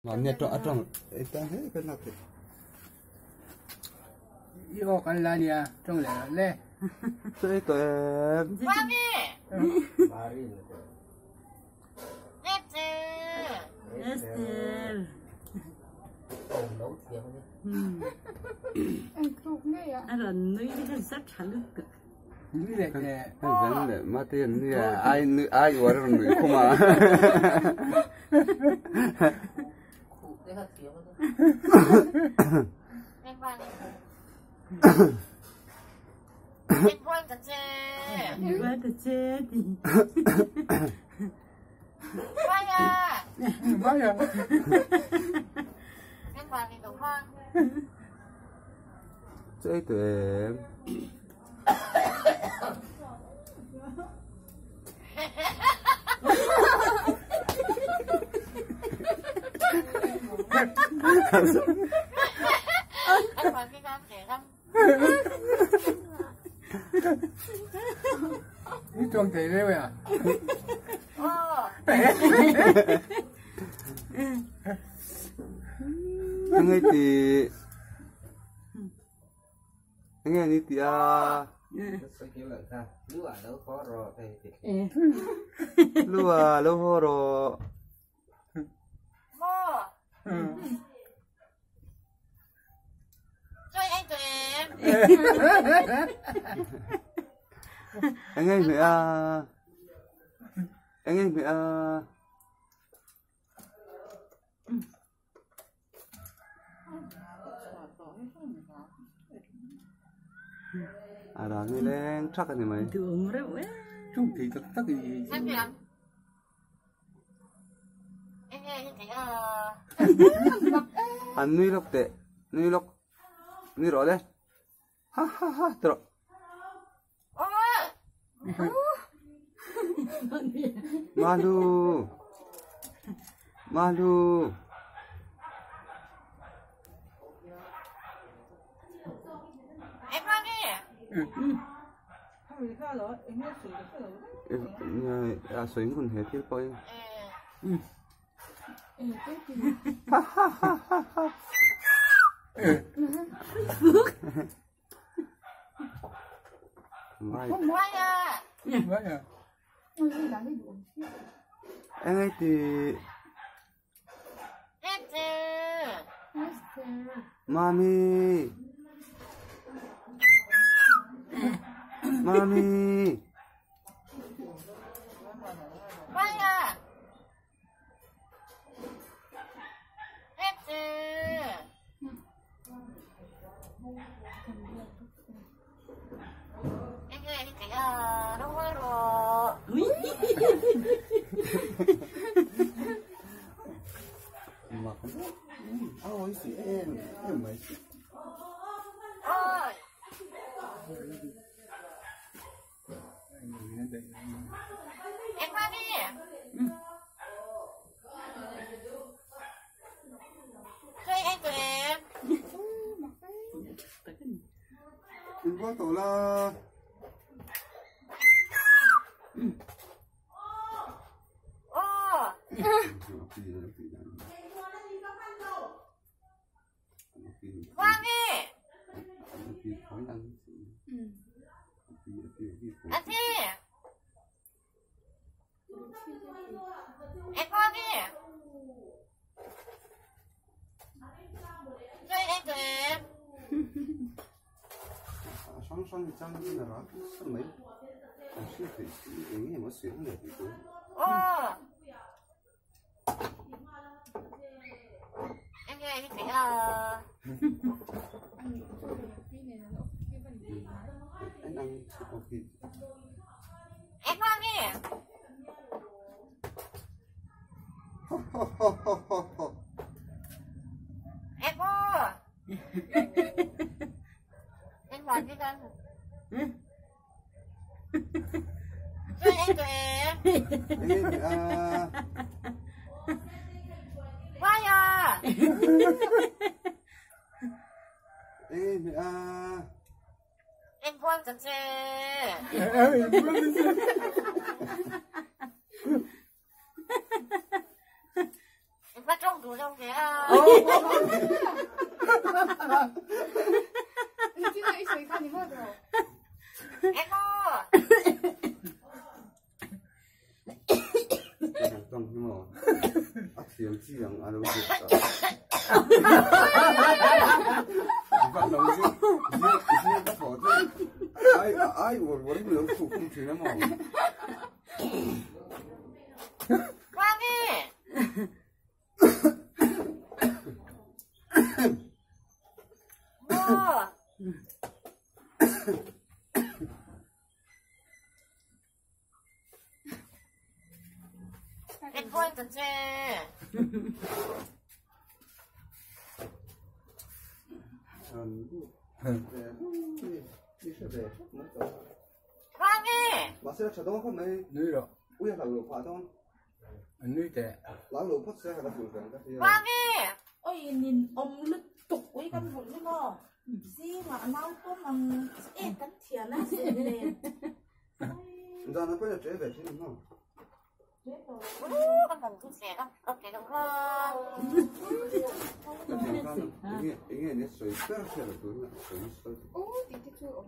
Nanya trong itu kenapa? Iyo kan là đi à, trong lẽ lẽ. Tôi tụi em. Mami. Mari. Esther. Nấu tiếng đi. Anh là nuôi cái rất khá lực. Nuôi đẹp nè. Cái này mà tiền như ai gọi là nuôi không à? Cụ cái hạt tiếng đi. Em quan cả chê. Em quan cả chê thì. Quay à. Bao giờ? Em quan thì đúng không? Tôi tụi em. Em quan cái cam trẻ không? Đi trong thế đấy à? Anh ấy thì à Tôi kêu lại ra. Lúa ở đâu có rồi thì. lúa lúa rồi. Chơi anh tụi em. Anh ấy phải à. Anh ấy phải à. À đó người lên chắc anh mày. Thường rồi ấy. Chung thì tất gì? Em kìa. Em nghe như thế Anh nuôi lộc tệ, nuôi rồi đấy. Ha ha ha, 들어. Malu. em quan đi. 야, 소인군 해필 거야. Quay à. Bao giờ? Anh ấy thì Esther. Mami. Quay à. Esther. Em nghe như thế đâu có rồi. Mà không ôi xì em mày Ôi. Em qua đi. Chơi anh tụi em. đừng có tổ là Quang đi. Anh Thi. Em Quang đi. Chơi anh tụi em. sáng trăng như là nó sân mấy sư thì ý nghĩa một xuyến để thì tôi em nghe như thế anh ăn có thịt em Quang đi. Em cô. Em Quang đi con. Chơi anh tụi em. Quay à. Em Quang thật chứ. Em bắt trong tủ trong cái à.你进来一水看你摸着。 Em ơi. 좀 힘어. 아침 지양 안 오고 있다. 이번 넘지. 이제 딱 어제. 아이 월월이 너무 조금 주네 뭐. Quang ơi. Em quên thật chứ. Quang ơi. 마스라 자동화 판매. nữa 우야 라고 파동. nữa thế 라고 파스야 하다 보니까. Quang ơi. Ôi nhìn ông lít tục với canh hồn chứ bò. Gì mà nấu có mà ế cánh thiền á sẽ lên. 이제 하나 빨리 줘 배치는 뭐. Con cần chia sẻ không? Ok đúng không? 이게 내 소리 빼라셔도 그러나 소리 어, 이게 좀